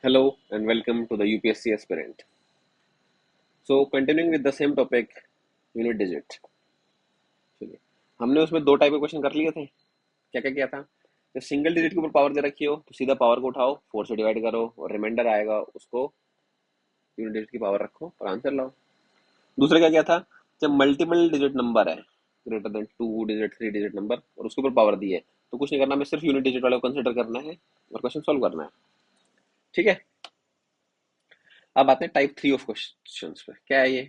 Hello and welcome to the UPSC aspirant. So continuing with the same topic, unit digit. चलिए, हमने उसमें दो type के question कर लिए थे। क्या क्या किया था? जब सिंगल डिजिट के ऊपर पावर दे रखी हो तो सीधा पावर को उठाओ, 4 से डिवाइड करो और रिमाइंडर आएगा उसको यूनिट डिजिट की पावर रखो और आंसर लाओ। दूसरा क्या किया था? जब मल्टीपल डिजिट नंबर है, greater than 2 digit 3 digit number और उसके ऊपर पावर दी है, तो कुछ नहीं करना, हमें सिर्फ यूनिट डिजिट वाले को कंसिडर करना है और क्वेश्चन सॉल्व करना है। ठीक है, अब आते हैं टाइप 3 ऑफ क्वेश्चंस पे। क्या है ये?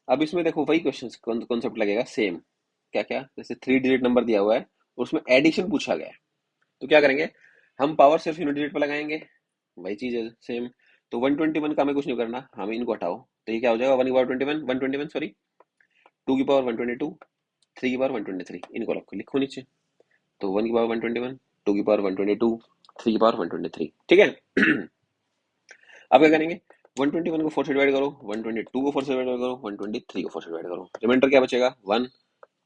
अब इसमें देखो वही क्वेश्चन कॉन्सेप्ट लगेगा सेम। क्या क्या? जैसे 3 डिजिट नंबर दिया हुआ है और उसमें एडिशन पूछा गया है, तो क्या करेंगे? हम पावर सिर्फ यूनिट डिजिट पर लगाएंगे, वही चीज है सेम। तो 121 का हमें कुछ नहीं करना, हमें इनको हटाओ, तो ये क्या हो जाएगा? 1 की पावर 21, 121 सॉरी, 2 की पावर 122, 3 की पावर 123, इनको रखो, लिखो नीचे। तो 1 की पावर 121, 2 की पावर 122, 3 की पावर 123। ठीक है। अब क्या करेंगे? 121 को 4 से डिवाइड करो, 122 को 4 से डिवाइड करो, 123 को 4 से डिवाइड करो, रिमाइंडर क्या बचेगा? 1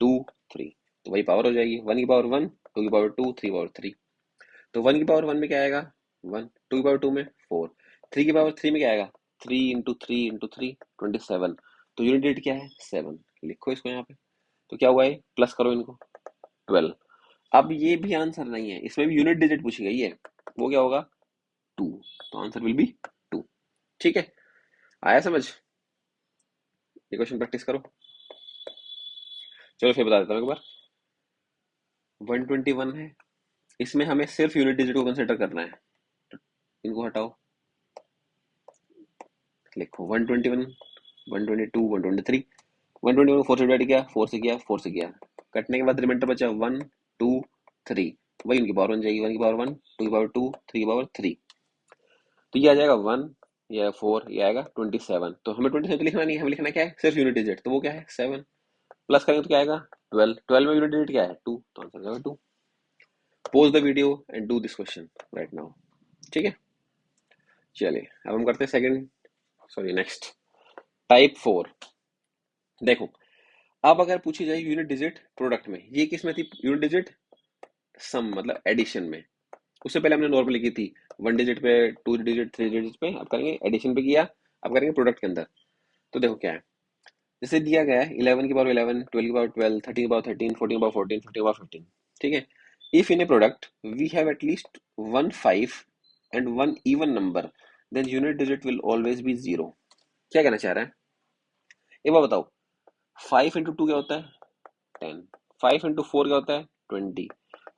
2 3। तो वही पावर हो जाएगी, 1 की पावर 1, 2 की पावर 2, 3 की पावर 3। तो 1 की पावर 1 में क्या आएगा? 1, 2 की पावर 2 में 4, 3 की पावर 3 में क्या आएगा? 3 इंटू 3 इंटू 3 27। तो यूनिट डिजिट क्या है? 7। लिखो इसको यहाँ पे। तो क्या हुआ है? प्लस करो इनको, 12। अब ये भी आंसर नहीं है, इसमें भी यूनिट डिजिट पूछी गई है, वो क्या होगा? 2। तो आंसर विल बी 2। ठीक है, आया समझ? ये क्वेश्चन प्रैक्टिस करो। चलो फिर बता देता हूँ एक बार। 121 है, इसमें हमें सिर्फ यूनिट डिजिट को कंसिडर करना है, इनको हटाओ, लिखो 121, 122, 123। 121 4 से डिवाइड किया, 4 से किया, 4 से किया, कटने के बाद रिमाइंडर बचा 1 2 3। वही उनकी पावर बन जाएगी, 1 की पावर 1, 2 की पावर 2, 3 की पावर 3। तो ये आ जाएगा 1, ये 4, ये आएगा 27। तो हमें 27 तो लिखना नहीं है, हमें लिखना क्या है? सिर्फ यूनिट डिजिट, तो वो क्या है? 7। प्लस करेंगे तो क्या आएगा? 12। 12 में यूनिट डिजिट क्या है? 2, तो आंसर जाएगा 2। Pause the video and do this question right now. ठीक है, चलिए अब हम करते हैं सेकंड, सॉरी नेक्स्ट, टाइप 4। देखो, अब अगर पूछी जाए यूनिट डिजिट प्रोडक्ट में, ये किस में थी? यूनिट डिजिट सम मतलब एडिशन में। उससे पहले हमने नॉर्मली की थी 1 डिजिट पे, 2 डिजिट, 3 डिजिट पे, अब करेंगे एडिशन पे किया, अब करेंगे प्रोडक्ट के अंदर। तो देखो क्या है, जैसे दिया गया है 11 की पावर 11, 12 की पावर 12, 13 की पावर 13, 14 की पावर 14, 15 की पावर 15। ठीक है, if in a product we have at least one 5 and one even number, then unit digit will always be 0। क्या कहना चाह रहा है? एक बार बताओ, 5 इंटू 2 क्या होता है? 10। 5 इंटू 4 क्या होता है? 20।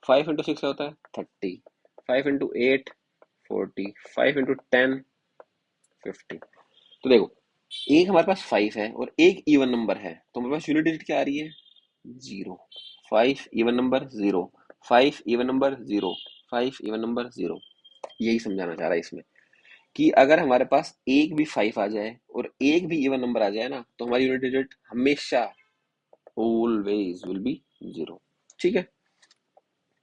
5 इंटू 6 क्या होता है? 30। 5 इंटू 8 40। 5 इंटू 10 50। तो देखो, एक हमारे पास 5 है और एक इवन नंबर है, तो हमारे पास यूनिट डिजिट क्या आ रही है? 0। 5 even number 0, 5 even number 0, 5 even number 0। यही समझाना चाह रहा है इसमें, कि अगर हमारे पास एक भी 5 आ जाए और एक भी इवन नंबर आ जाए ना, तो हमारी यूनिट डिजिट हमेशा ऑलवेज विल बी 0। ठीक है,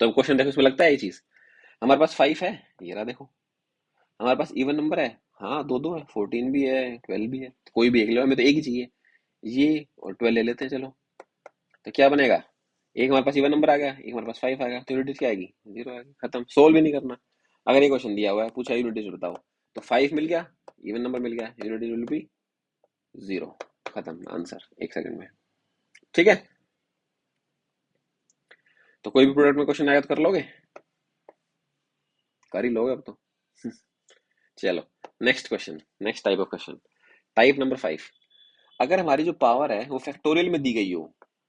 तो क्वेश्चन देखो, इसमें लगता है ये चीज। हमारे पास 5 है, ये रहा देखो। हमारे पास इवन नंबर है, हाँ दो दो है, 14 भी है, 12 भी है, तो कोई भी एक लो, हमें तो एक ही चाहिए, ये और 12 ले लेते हैं चलो। तो क्या बनेगा? एक हमारे पास इवन नंबर आ गया, एक हमारे पास 5 आ गया, तो यूनिट क्या आएगी? 0 आएगी, खत्म, सोल्व भी नहीं करना। अगर ये क्वेश्चन दिया हुआ है, पूछा यूनिट डिजिट बताओ, तो 5 मिल गया, इवन नंबर मिल गया, यूनिट डिजिट विल बी 0। खत्म, आंसर 1 सेकंड में। ठीक है, तो कोई भी प्रोडक्ट में क्वेश्चन आया तो कर लोगे, कर ही लोगे अब तो। चलो, next question, next type of question, type number 5। अगर हमारी जो पावर है वो फैक्टोरियल में दी गई हो,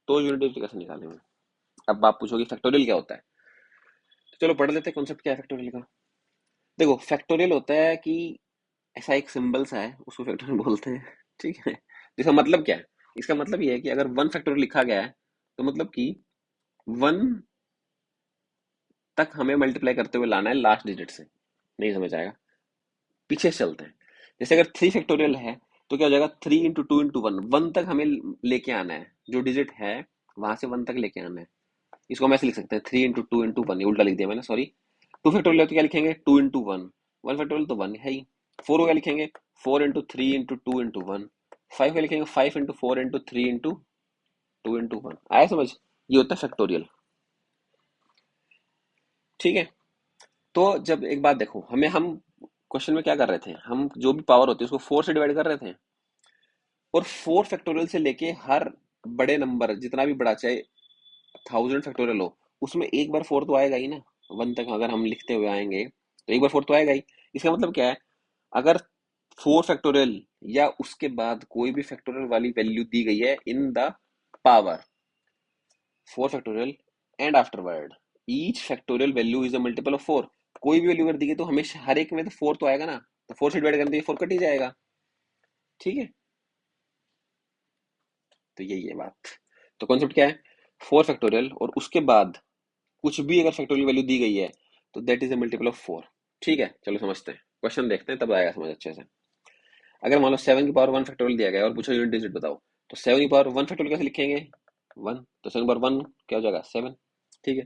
तो यूनिट डिजिट कैसे निकालेंगे? अब आप पूछोगे फैक्टोरियल क्या होता है, तो चलो पढ़ लेते हैं कॉन्सेप्ट क्या है फैक्टोरियल का। देखो, फैक्टोरियल होता है कि ऐसा एक सिंबल सा है, उसको फैक्टोरियल बोलते हैं। ठीक है, इसका मतलब क्या है? इसका मतलब ये है कि अगर 1 फैक्टोरियल लिखा गया है, तो मतलब कि 1 तक हमें मल्टीप्लाई करते हुए लाना है लास्ट डिजिट से। नहीं समझ आएगा, पीछे से चलते हैं। जैसे अगर 3 फैक्टोरियल है, तो क्या हो जाएगा? 3 इंटू 2 इंटू 1, 1 तक हमें लेके आना है, जो डिजिट है वहां से 1 तक लेके आना है। इसको हम ऐसे लिख सकते हैं, 3 इंटू 2 इंटू 1, ये उल्टा लिख दिया मैंने, सॉरी। 2 फैक्टोरियल है तो क्या लिखेंगे? 2 इंटू 1। 1 फैक्टोरियल तो 1 है ही। 4 को क्या लिखेंगे? 4 इंटू 3 इंटू 2 इंटू 1। 5 का लिखेंगे 5 इंटू 4 इंटू 3 इंटू 2 इंटू 1। आया समझ? ये होता है फैक्टोरियल। ठीक है, तो जब एक बात देखो, हमें हम क्वेश्चन में क्या कर रहे थे हम, जो भी पावर होती है उसको 4 से डिवाइड कर रहे थे, और 4 फैक्टोरियल से लेके हर बड़े नंबर जितना भी बड़ा, चाहे 1000 फैक्टोरियल हो, उसमें एक बार 4 तो आएगा ही ना। 1 तक अगर हम लिखते हुए आएंगे तो एक बार 4 तो आएगा ही। इसका मतलब क्या है, अगर 4 फैक्टोरियल या उसके बाद कोई भी फैक्टोरियल वाली वैल्यू दी गई है in the power 4 factorial and afterward each factorial value is a multiple of 4, कोई भी वैल्यू कर दी गई तो हमेशा हर एक में तो 4 तो आएगा ना, तो 4 से डिवाइड करने से 4 कट ही जाएगा। ठीक है, तो यही है बात। तो कॉन्सेप्ट क्या है, 4 फैक्टोरियल और उसके बाद कुछ भी अगर फैक्टोरियल वैल्यू दी गई है तो that is a multiple of 4। ठीक है, चलो समझते हैं, क्वेश्चन देखते हैं तब आएगा समझ अच्छे से। अगर मान लो 7 की पावर 1 फैक्टोरियल दिया गया है और पूछो यूनिट डिजिट बताओ, तो 7 की पावर 1 फैक्टोरियल कैसे लिखेंगे, 1, तो 7 की पावर 1 क्या हो जाएगा 7। ठीक है,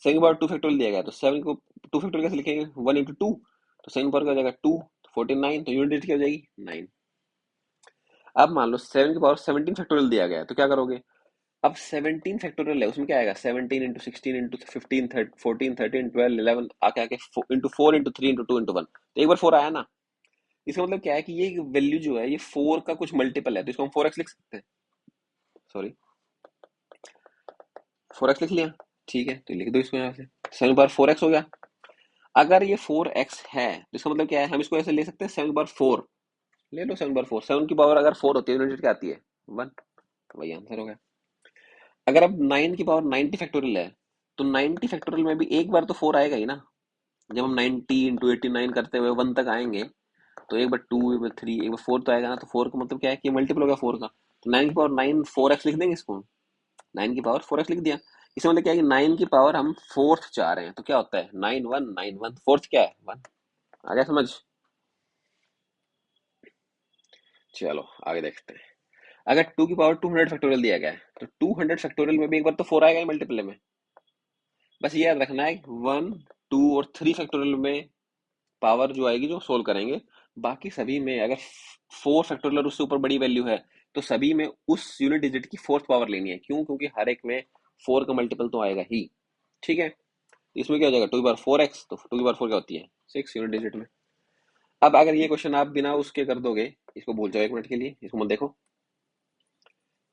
7 की पावर 2 फैक्टोरियल दिया गया है, तो 7 को 2 फैक्टोरियल कैसे लिखेंगे, 1 इंटू 2, तो 7 की पावर क्या हो जाएगा 2, 49, तो यूनिट डिजिट क्या हो जाएगी 9। अब मान लो 7 की पावर 17 फैक्टोरियल दिया गया है, तो क्या करोगे, अब 17 फैक्टोरियल है, उसमें क्या आएगा 17 इंटू 16 इंटू 15 14 13 12 11 आके आके इंटू 4 इंटू 3 इंटू 2 इंटू 1, तो एक बार 4 आया ना। इसका मतलब क्या है कि ये वैल्यू जो है ये 4 का कुछ मल्टीपल है, तो इसको हम 4x लिख सकते हैं। सॉरी, 4x लिख लिया। ठीक है, तो लिख दो इसको यहाँ से, 7 बार 4x हो गया। अगर ये 4x है तो इसका मतलब क्या है, हम इसको ऐसे ले सकते हैं 7 बार 4, ले लो 7 बार 4, 7 की पावर अगर 4 होती है यूनिट क्या आती है 1, वही आंसर हो गया। अगर अब 9 की पावर 90 फैक्टोरियल है, तो 90 फैक्टोरियल में भी एक बार तो 4 आएगा ही ना। जब हम 90 इंटू 89 करते हुए 1 तक आएंगे, तो एक बार 2, एक बार 3, एक बार 4 तो आएगा ना, तो 4 का मतलब क्या है कि मल्टीपल होगा 4 का, तो 9 की पावर 9 4x लिख देंगे इसको, 9 की पावर 4x लिख दिया। इसमें मतलब क्या है कि 9 की पावर हम फोर्थ चाह रहे हैं, तो क्या होता है 9 1 9 1, फोर्थ क्या है 1। आ गया समझ। चलो आगे देखते हैं। अगर 2 की पावर 200 फैक्टोरियल दिया गया है, तो 200 फैक्टोरियल में भी एक बार तो 4 आएगा ही मल्टीपल में। बस ये याद रखना है 1 2 और 3 फैक्टोरियल में पावर जो आएगी जो सोल्व करेंगे, बाकी सभी में अगर 4 फैक्टोरियल और उससे ऊपर बड़ी वैल्यू है तो सभी में उस यूनिट डिजिट की फोर्थ पावर लेनी है। क्यों, क्योंकि हर एक में 4 का मल्टीपल तो आएगा ही। ठीक है, इसमें क्या हो जाएगा 2 की पावर 4x, तो 2 की पावर 4 क्या होती है 6 यूनिट डिजिट में। अब अगर ये क्वेश्चन आप बिना उसके कर दोगे, इसको भूल जाओ एक मिनट के लिए, इसको मत देखो।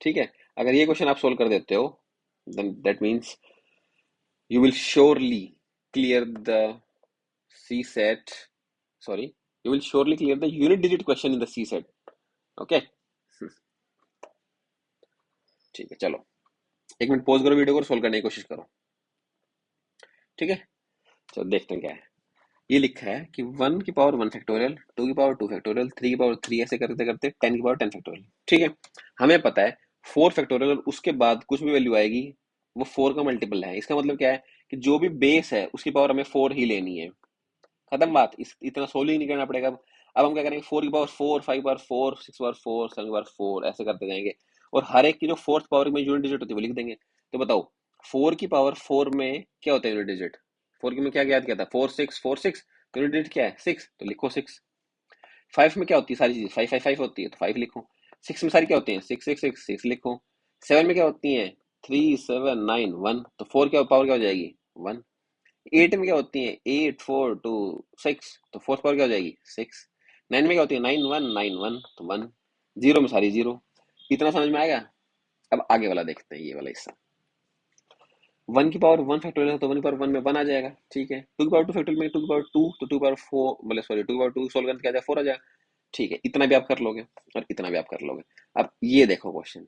ठीक है, अगर ये क्वेश्चन आप सोल्व कर देते हो, then that means you will surely clear the C set, sorry, you will surely clear the unit digit question in the C set. Okay. ठीक है, चलो एक मिनट पॉज करो वीडियो को, सोल्व करने की कोशिश करो। ठीक है, चलो देखते हैं क्या है। ये लिखा है कि 1 की पावर 1 फैक्टोरियल, 2 की पावर 2 फैक्टोरियल, 3 की पावर 3, ऐसे करते करते 10 की पावर 10 फैक्टोरियल। ठीक है, हमें पता है 4 फैक्टोरियल और उसके बाद कुछ भी वैल्यू आएगी वो 4 का मल्टीपल है। इसका मतलब क्या है कि जो भी बेस है उसकी पावर हमें 4 ही लेनी है। खत्म बात, इस इतना सोल्व ही नहीं करना पड़ेगा। अब हम क्या करेंगे, 4 की पावर 4, 5 की पावर 4, 6 की पावर 4, 7 की पावर 4, ऐसे करते जाएंगे, और हर एक की जो फोर्थ पावर में यूनिट डिजिट होती है वो लिख देंगे। तो बताओ 4 की पावर 4 में क्या होता है यूनिट डिजिट, 4 की में क्या याद किया था 4 6 4 6, तो यूनिट डिजिट क्या है 6, तो लिखो 6। 5 में क्या होती है सारी चीज 5 5 5 होती है, तो 5 लिखो। 6 में सारी क्या होती है 6 6 6 6 लिखो। 7 में क्या होती है 3 7 9 1, तो 4 क्या पावर क्या हो जाएगी 1। 8 में क्या होती है 8 4 2 6, तो फोर्थ पावर क्या हो जाएगी 6। 9 में क्या होती है 9 1 9 1, तो 1। 0 में सारी 0। इतना समझ में आएगा। अब आगे वाला देखते हैं, ये वाला हिस्सा। 1 की पावर 1 फैक्टोरियल है तो 1 की पावर 1 में 1 आ जाएगा। ठीक है, 2 की पावर 2 फैक्टोरियल में 2 की पावर 2, तो 2 की पावर 4, बोले सॉरी 2 की पावर 2 सोल्व करने क्या आ जाएगा 4 आ जाएगा। ठीक है, इतना भी आप कर लोगे और इतना भी आप कर लोगे। अब ये देखो क्वेश्चन,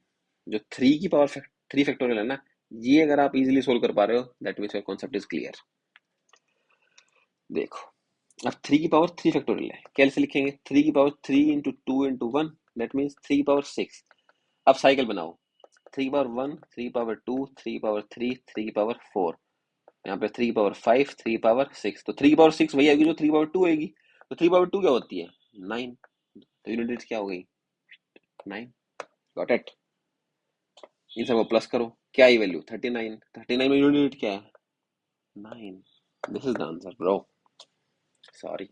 जो 3 की पावर 3 फैक्टोरियल है ना, ये अगर आप इजीली सोल्व कर पा रहे हो that means your concept is clear. देखो, अब 3 की पावर 3 फैक्टोरियल है, कैसे लिखेंगे 3 की power 3 into 2 into 1, that means 3 की पावर 6। अब साइकिल बनाओ, 3 की पावर 1, 3 की पावर 2, 3 की पावर 3, 3 की पावर 4, यहाँ पे 3 की पावर 5, 3 की पावर 6, तो 3 की पावर 6 वही आएगी जो 3 की पावर 2 आएगी। तो 3 की पावर 2 क्या होती है 9, तो यूनिट डिजिट क्या हो गई 9। Got it. इन सबको प्लस करो, क्या आई वैल्यू 39, 39 में यूनिट डिजिट क्या है 9। This is the answer bro, sorry.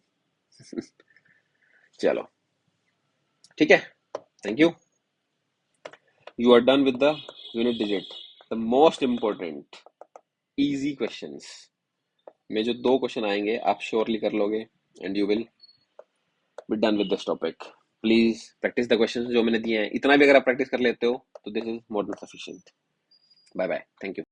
चलो ठीक है, thank you. You are done with the unit digit. The most important easy questions में जो दो क्वेश्चन आएंगे आप श्योरली कर लोगे, and you will be done with this topic. Please practice the questions जो मैंने दिए हैं, इतना भी अगर आप प्रैक्टिस कर लेते हो तो this is more than sufficient. Bye bye, thank you.